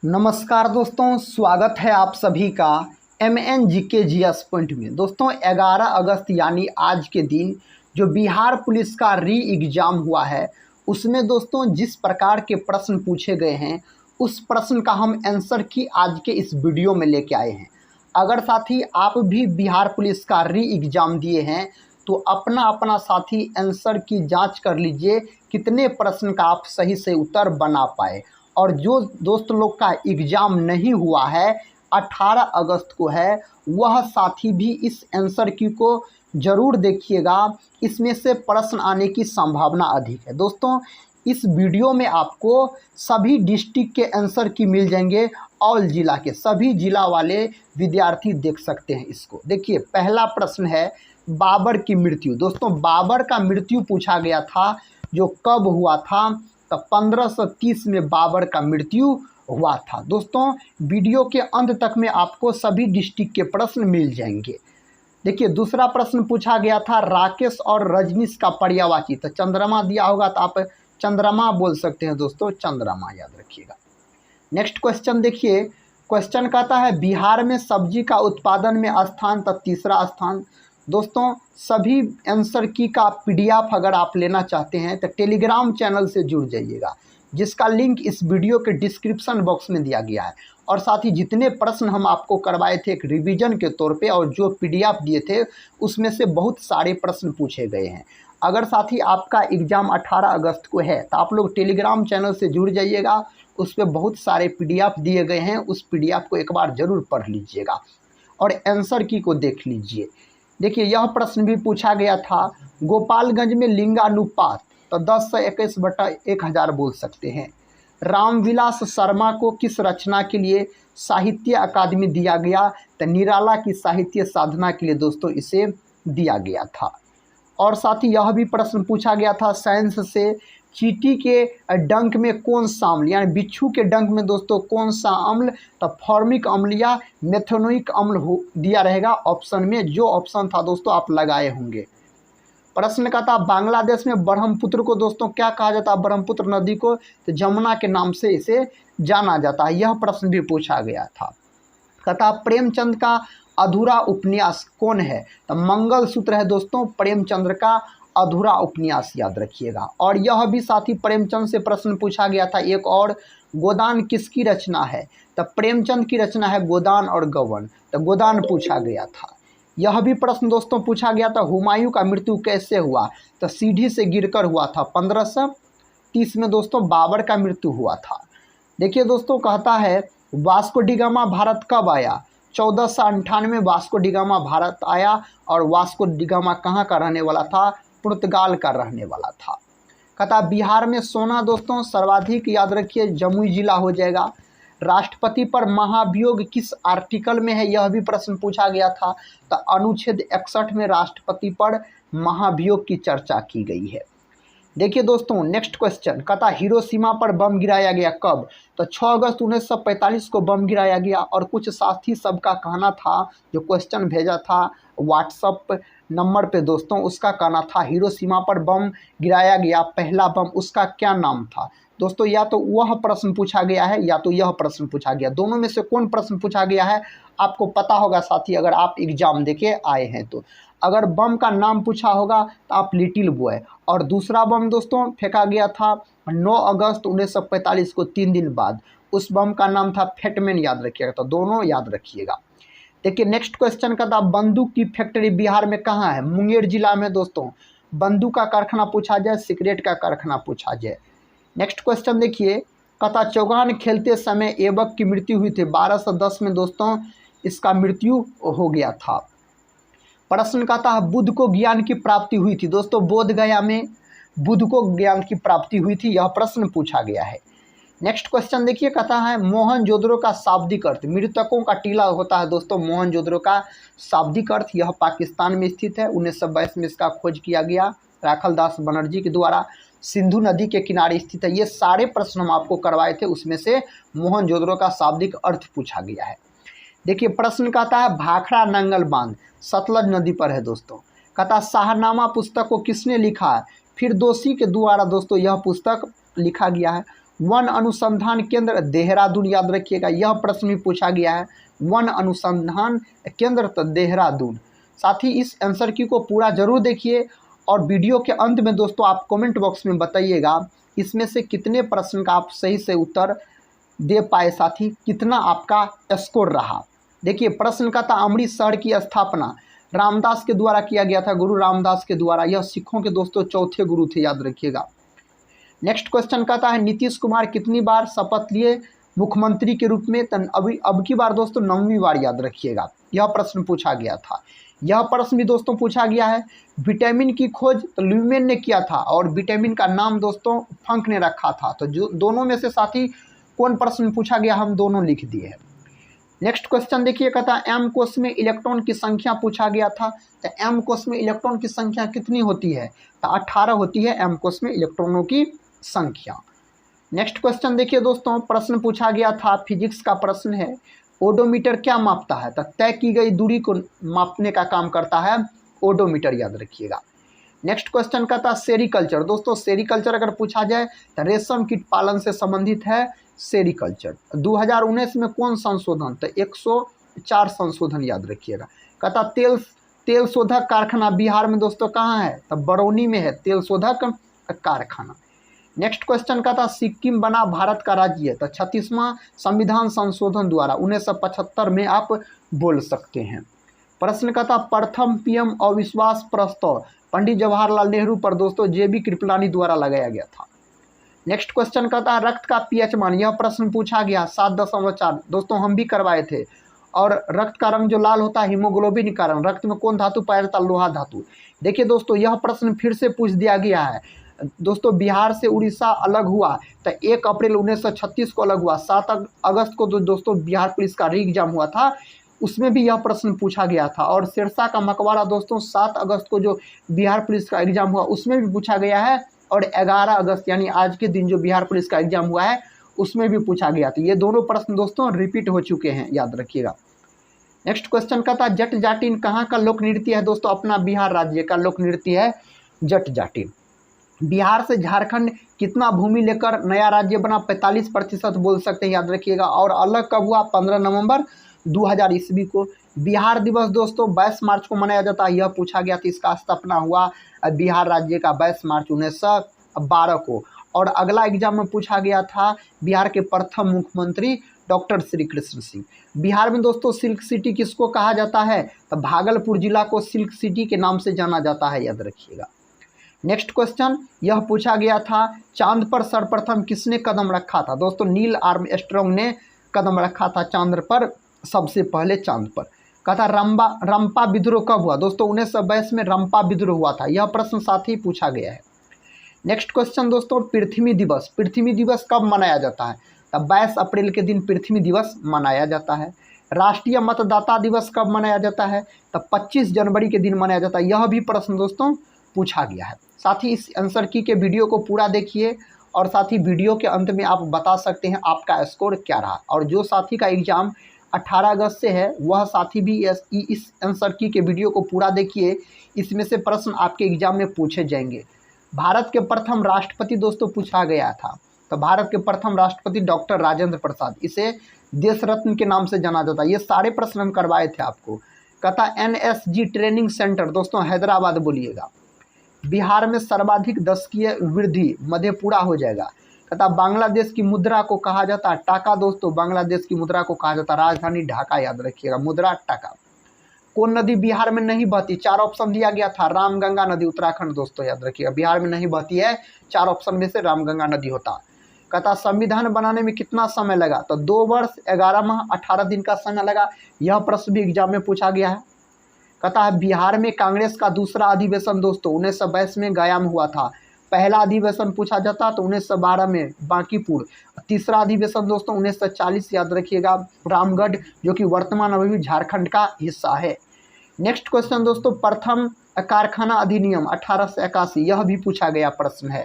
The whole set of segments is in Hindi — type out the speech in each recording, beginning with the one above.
नमस्कार दोस्तों, स्वागत है आप सभी का MNGK GS पॉइंट में। दोस्तों 11 अगस्त यानी आज के दिन जो बिहार पुलिस का री एग्ज़ाम हुआ है उसमें दोस्तों जिस प्रकार के प्रश्न पूछे गए हैं उस प्रश्न का हम आंसर की आज के इस वीडियो में लेके आए हैं। अगर साथी आप भी बिहार पुलिस का री एग्ज़ाम दिए हैं तो अपना अपना साथी आंसर की जांच कर लीजिए कितने प्रश्न का आप सही से उत्तर बना पाए। और जो दोस्त लोग का एग्ज़ाम नहीं हुआ है 18 अगस्त को है, वह साथी भी इस आंसर की को ज़रूर देखिएगा, इसमें से प्रश्न आने की संभावना अधिक है। दोस्तों इस वीडियो में आपको सभी डिस्ट्रिक्ट के आंसर की मिल जाएंगे, ऑल जिला के सभी जिला वाले विद्यार्थी देख सकते हैं इसको। देखिए पहला प्रश्न है बाबर की मृत्यु। दोस्तों बाबर का मृत्यु पूछा गया था जो कब हुआ था, तो 1530 में बाबर का मृत्यु हुआ था। दोस्तों वीडियो के अंत तक में आपको सभी डिस्ट्रिक्ट के प्रश्न मिल जाएंगे। देखिए दूसरा प्रश्न पूछा गया था राकेश और रजनीश का पर्यायवाची, तो चंद्रमा दिया होगा तो आप चंद्रमा बोल सकते हैं दोस्तों, चंद्रमा याद रखिएगा। नेक्स्ट क्वेश्चन देखिए, क्वेश्चन कहता है बिहार में सब्जी का उत्पादन में स्थान तो तीसरा स्थान। दोस्तों सभी आंसर की का PDF अगर आप लेना चाहते हैं तो टेलीग्राम चैनल से जुड़ जाइएगा, जिसका लिंक इस वीडियो के डिस्क्रिप्शन बॉक्स में दिया गया है। और साथ ही जितने प्रश्न हम आपको करवाए थे एक रिवीजन के तौर पे और जो PDF दिए थे उसमें से बहुत सारे प्रश्न पूछे गए हैं। अगर साथ ही आपका एग्ज़ाम 18 अगस्त को है तो आप लोग टेलीग्राम चैनल से जुड़ जाइएगा, उस पर बहुत सारे PDF दिए गए हैं, उस PDF को एक बार ज़रूर पढ़ लीजिएगा और आंसर की को देख लीजिए। देखिए यह प्रश्न भी पूछा गया था गोपालगंज में लिंगानुपात तो 10 से 21/1000 बोल सकते हैं। रामविलास शर्मा को किस रचना के लिए साहित्य अकादमी दिया गया, तो निराला की साहित्य साधना के लिए दोस्तों इसे दिया गया था। और साथ ही यह भी प्रश्न पूछा गया था साइंस से चींटी के डंक में कौन सा अम्ल यानी बिच्छू के डंक में दोस्तों कौन सा अम्ल, तो फॉर्मिक अम्ल या मेथनोइक अम्ल दिया रहेगा ऑप्शन में। जो ऑप्शन था दोस्तों आप लगाए होंगे। प्रश्न का था बांग्लादेश में ब्रह्मपुत्र को दोस्तों क्या कहा जाता है, ब्रह्मपुत्र नदी को तो जमुना के नाम से इसे जाना जाता है। यह प्रश्न भी पूछा गया था। कहता प्रेमचंद का अधूरा उपन्यास कौन है, तो मंगलसूत्र है दोस्तों प्रेमचंद्र का अधूरा उपन्यास, याद रखिएगा। और यह भी साथी प्रेमचंद से प्रश्न पूछा गया था एक और, गोदान किसकी रचना है, तो प्रेमचंद की रचना है गोदान और गबन, तो गोदान पूछा गया था। यह भी प्रश्न दोस्तों पूछा गया था हुमायूं का मृत्यु कैसे हुआ, तो सीढ़ी से गिरकर हुआ था। 1530 में दोस्तों बाबर का मृत्यु हुआ था। देखिए दोस्तों कहता है वास्को डी गामा भारत कब आया, 1498 में वास्को डी गामा भारत आया। और वास्को डी गामा कहाँ का रहने वाला था, पुर्तगाल का रहने वाला था। कहता बिहार में सोना दोस्तों सर्वाधिक, याद रखिए जमुई जिला हो जाएगा। राष्ट्रपति पर महाभियोग किस आर्टिकल में है, यह भी प्रश्न पूछा गया था, तो अनुच्छेद 61 में राष्ट्रपति पर महाभियोग की चर्चा की गई है। देखिए दोस्तों नेक्स्ट क्वेश्चन कहता हिरोशिमा पर बम गिराया गया कब, तो 6 अगस्त 1945 को बम गिराया गया। और कुछ साथी सबका कहना था जो क्वेश्चन भेजा था व्हाट्सएप नंबर पे दोस्तों, उसका कहना था हिरोशिमा पर बम गिराया गया, पहला बम उसका क्या नाम था। दोस्तों या तो वह प्रश्न पूछा गया है या तो यह प्रश्न पूछा गया, दोनों में से कौन प्रश्न पूछा गया है आपको पता होगा साथी अगर आप एग्ज़ाम देके आए हैं तो। अगर बम का नाम पूछा होगा तो आप लिटिल बॉय, और दूसरा बम दोस्तों फेंका गया था 9 अगस्त 1945 को 3 दिन बाद, उस बम का नाम था फेटमैन, याद रखिएगा। तो दोनों याद रखिएगा। देखिए नेक्स्ट क्वेश्चन का था बंदूक की फैक्ट्री बिहार में कहाँ है, मुंगेर जिला में दोस्तों बंदूक का कारखाना पूछा जाए, सिगरेट का कारखाना पूछा जाए। नेक्स्ट क्वेश्चन देखिए कहता चौगान खेलते समय ऐबक की मृत्यु हुई थी, 1210 में दोस्तों इसका मृत्यु हो गया था। प्रश्न कहता है बुद्ध को ज्ञान की प्राप्ति हुई थी, दोस्तों बोध गया में बुद्ध को ज्ञान की प्राप्ति हुई थी, यह प्रश्न पूछा गया है। नेक्स्ट क्वेश्चन देखिए कहता है मोहनजोदड़ो का शाब्दिक अर्थ, मृतकों का टीला होता है दोस्तों मोहनजोदड़ो का शाब्दिक अर्थ, यह पाकिस्तान में स्थित है। 1922 में इसका खोज किया गया राखलदास बनर्जी के द्वारा, सिंधु नदी के किनारे स्थित है। ये सारे प्रश्न हम आपको करवाए थे, उसमें से मोहनजोदड़ो का शाब्दिक अर्थ पूछा गया है। देखिए प्रश्न कहता है भाखड़ा नंगल बांध सतलज नदी पर है दोस्तों। कहता शाहनामा पुस्तक को किसने लिखा है, फिरदौसी के द्वारा दोस्तों यह पुस्तक लिखा गया है। वन अनुसंधान केंद्र देहरादून, याद रखिएगा, यह प्रश्न भी पूछा गया है, वन अनुसंधान केंद्र तो देहरादून। साथ ही इस आंसर की को पूरा जरूर देखिए और वीडियो के अंत में दोस्तों आप कमेंट बॉक्स में बताइएगा इसमें से कितने प्रश्न का आप सही से उत्तर दे पाए, साथ ही कितना आपका स्कोर रहा। देखिए प्रश्न का था अमृतसर की स्थापना रामदास के द्वारा किया गया था, गुरु रामदास के द्वारा। यह सिखों के दोस्तों चौथे गुरु थे, याद रखिएगा। नेक्स्ट क्वेश्चन कहता है नीतीश कुमार कितनी बार शपथ लिए मुख्यमंत्री के रूप में? अब की बार दोस्तों 9वीं बार, याद रखिएगा। यह प्रश्न पूछा गया था। यह प्रश्न भी दोस्तों पूछा गया है। विटामिन की खोज तो ल्यूमेन ने किया था और विटामिन का नाम दोस्तों फंक ने रखा था। तो जो दोनों में से साथी कौन प्रश्न पूछा गया, हम दोनों लिख दिए हैं। नेक्स्ट क्वेश्चन देखिए, कहता है एम कोश में इलेक्ट्रॉन की संख्या पूछा गया था। तो एम कोश में इलेक्ट्रॉन की संख्या कितनी होती है? तो 18 होती है एम कोश में इलेक्ट्रॉनों की संख्या। नेक्स्ट क्वेश्चन देखिए दोस्तों, प्रश्न पूछा गया था, फिजिक्स का प्रश्न है, ओडोमीटर क्या मापता है? तो तय की गई दूरी को मापने का काम करता है ओडोमीटर, याद रखिएगा। नेक्स्ट क्वेश्चन का था सेरीकल्चर। दोस्तों सेरीकल्चर अगर पूछा जाए तो रेशम कीट पालन से संबंधित है सेरीकल्चर। 2019 में कौन संशोधन? तो 104 संशोधन, याद रखिएगा। कहता तेल शोधक कारखाना बिहार में दोस्तों कहाँ है? तो बरौनी में है तेल शोधक कारखाना। नेक्स्ट क्वेश्चन का था सिक्किम बना भारत का राज्य। तो 36वां संविधान संशोधन द्वारा 1975 में आप बोल सकते हैं। प्रश्न का था प्रथम पीएम अविश्वास प्रस्ताव पंडित जवाहरलाल नेहरू पर दोस्तों जेबी कृपलानी द्वारा लगाया गया था। नेक्स्ट क्वेश्चन का था रक्त का पीएच मान। यह प्रश्न पूछा गया 7.4। दोस्तों हम भी करवाए थे। और रक्त का रंग जो लाल होता है हीमोग्लोबिन के कारण। रक्त में कौन धातु पाया जाता है? लोहा धातु। देखिए दोस्तों यह प्रश्न फिर से पूछ दिया गया है। दोस्तों बिहार से उड़ीसा अलग हुआ तो 1 अप्रैल 1936 को अलग हुआ। 7 अगस्त को दोस्तों बिहार पुलिस का री एग्जाम हुआ था, उसमें भी यह प्रश्न पूछा गया था। और सिरसा का मकबरा दोस्तों 7 अगस्त को जो बिहार पुलिस का एग्जाम हुआ उसमें भी पूछा गया है। और 11 अगस्त यानी आज के दिन जो बिहार पुलिस का एग्जाम हुआ है उसमें भी पूछा गया था। ये दोनों प्रश्न दोस्तों रिपीट हो चुके हैं, याद रखिएगा। नेक्स्ट क्वेश्चन का था जट जाटिन कहाँ का लोक नृत्य है? दोस्तों अपना बिहार राज्य का लोक नृत्य है जट जाटिन। बिहार से झारखंड कितना भूमि लेकर नया राज्य बना? 45% बोल सकते हैं, याद रखिएगा। और अलग कब हुआ? 15 नवंबर 2000 ईस्वी को। बिहार दिवस दोस्तों 22 मार्च को मनाया जाता है, यह पूछा गया था। इसका स्थापना हुआ बिहार राज्य का 22 मार्च 1912 को। और अगला एग्जाम में पूछा गया था बिहार के प्रथम मुख्यमंत्री डॉक्टर श्री कृष्ण सिंह। बिहार में दोस्तों सिल्क सिटी किसको कहा जाता है? तो भागलपुर जिला को सिल्क सिटी के नाम से जाना जाता है, याद रखिएगा। नेक्स्ट क्वेश्चन यह पूछा गया था चांद पर सर्वप्रथम किसने कदम रखा था? दोस्तों नील आर्मस्ट्रांग ने कदम रखा था चांद पर, सबसे पहले चांद पर। कहा था रंपा विद्रोह कब हुआ? दोस्तों 1922 में रंपा विद्रोह हुआ था। यह प्रश्न साथ ही पूछा गया है। नेक्स्ट क्वेश्चन दोस्तों पृथ्वी दिवस कब मनाया जाता है? तब 22 अप्रैल के दिन पृथ्वी दिवस मनाया जाता है। राष्ट्रीय मतदाता दिवस कब मनाया जाता है? तब 25 जनवरी के दिन मनाया जाता है। यह भी प्रश्न दोस्तों पूछा गया है। साथ ही इस आंसर की के वीडियो को पूरा देखिए और साथ ही वीडियो के अंत में आप बता सकते हैं आपका स्कोर क्या रहा। और जो साथी का एग्जाम 18 अगस्त से है वह साथी भी इस आंसर की के वीडियो को पूरा देखिए, इसमें से प्रश्न आपके एग्जाम में पूछे जाएंगे। भारत के प्रथम राष्ट्रपति दोस्तों पूछा गया था। तो भारत के प्रथम राष्ट्रपति डॉक्टर राजेंद्र प्रसाद, इसे देश रत्न के नाम से जाना जाता है। ये सारे प्रश्न हम करवाए थे आपको। कहता NSG ट्रेनिंग सेंटर दोस्तों हैदराबाद बोलिएगा। बिहार में सर्वाधिक दशकीय वृद्धि मधेपुरा हो जाएगा। कहता बांग्लादेश की मुद्रा को कहा जाता है टाका। दोस्तों बांग्लादेश की मुद्रा को कहा जाता है राजधानी ढाका, याद रखिएगा, मुद्रा टाका। कौन नदी बिहार में नहीं बहती? 4 ऑप्शन दिया गया था। रामगंगा नदी उत्तराखंड दोस्तों, याद रखिएगा, बिहार में नहीं बहती है। 4 ऑप्शन में से रामगंगा नदी होता। कहता संविधान बनाने में कितना समय लगा? तो 2 वर्ष 11 माह 18 दिन का समय लगा। यह प्रश्न भी एग्जाम में पूछा गया है। कहता है बिहार में कांग्रेस का दूसरा अधिवेशन दोस्तों 1922 में गया में हुआ था। पहला अधिवेशन पूछा जाता तो 1912 में बांकीपुर। तीसरा अधिवेशन दोस्तों 1940, याद रखिएगा, रामगढ़, जो कि वर्तमान अभी भी झारखंड का हिस्सा है। नेक्स्ट क्वेश्चन दोस्तों प्रथम कारखाना अधिनियम 1881, यह भी पूछा गया प्रश्न है।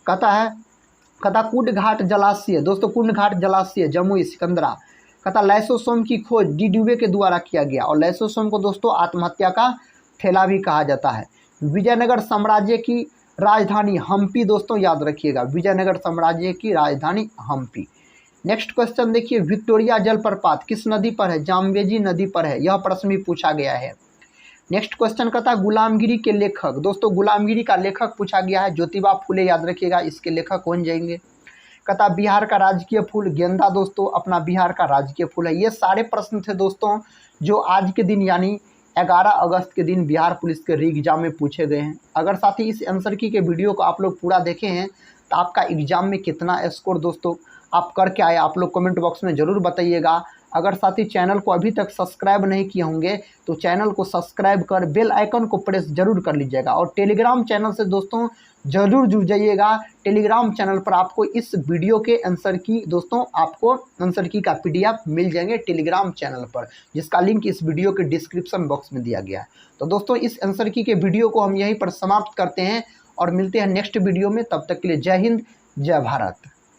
कहता कुंड घाट जलाशय दोस्तों, कुंड घाट जलाशय जमुई सिकंदरा। कहता लाइसोसोम की खोज डी ड्यूवे के द्वारा किया गया। और लाइसोसोम को दोस्तों आत्महत्या का ठेला भी कहा जाता है। विजयनगर साम्राज्य की राजधानी हम्पी, दोस्तों याद रखिएगा, विजयनगर साम्राज्य की राजधानी हम्पी। नेक्स्ट क्वेश्चन देखिए, विक्टोरिया जलप्रपात किस नदी पर है? जाम्बेजी नदी पर है, यह प्रश्न भी पूछा गया है। नेक्स्ट क्वेश्चन कहता है गुलामगिरी के लेखक, दोस्तों गुलामगिरी का लेखक पूछा गया है, ज्योतिबा फुले, याद रखिएगा इसके लेखक कौन जाएंगे। कहता बिहार का राजकीय फूल गेंदा, दोस्तों अपना बिहार का राजकीय फूल है। ये सारे प्रश्न थे दोस्तों जो आज के दिन यानी 11 अगस्त के दिन बिहार पुलिस के री एग्जाम में पूछे गए हैं। अगर साथ ही इस आंसर की के वीडियो को आप लोग पूरा देखे हैं तो आपका एग्जाम में कितना स्कोर दोस्तों आप करके आए, आप लोग कमेंट बॉक्स में ज़रूर बताइएगा। अगर साथ ही चैनल को अभी तक सब्सक्राइब नहीं किए होंगे तो चैनल को सब्सक्राइब कर बेल आइकन को प्रेस जरूर कर लीजिएगा, और टेलीग्राम चैनल से दोस्तों ज़रूर जुड़ जाइएगा। टेलीग्राम चैनल पर आपको इस वीडियो के आंसर की दोस्तों आपको आंसर की का PDF मिल जाएंगे टेलीग्राम चैनल पर, जिसका लिंक इस वीडियो के डिस्क्रिप्शन बॉक्स में दिया गया है। तो दोस्तों इस आंसर की के वीडियो को हम यहीं पर समाप्त करते हैं और मिलते हैं नेक्स्ट वीडियो में। तब तक के लिए जय हिंद, जय भारत।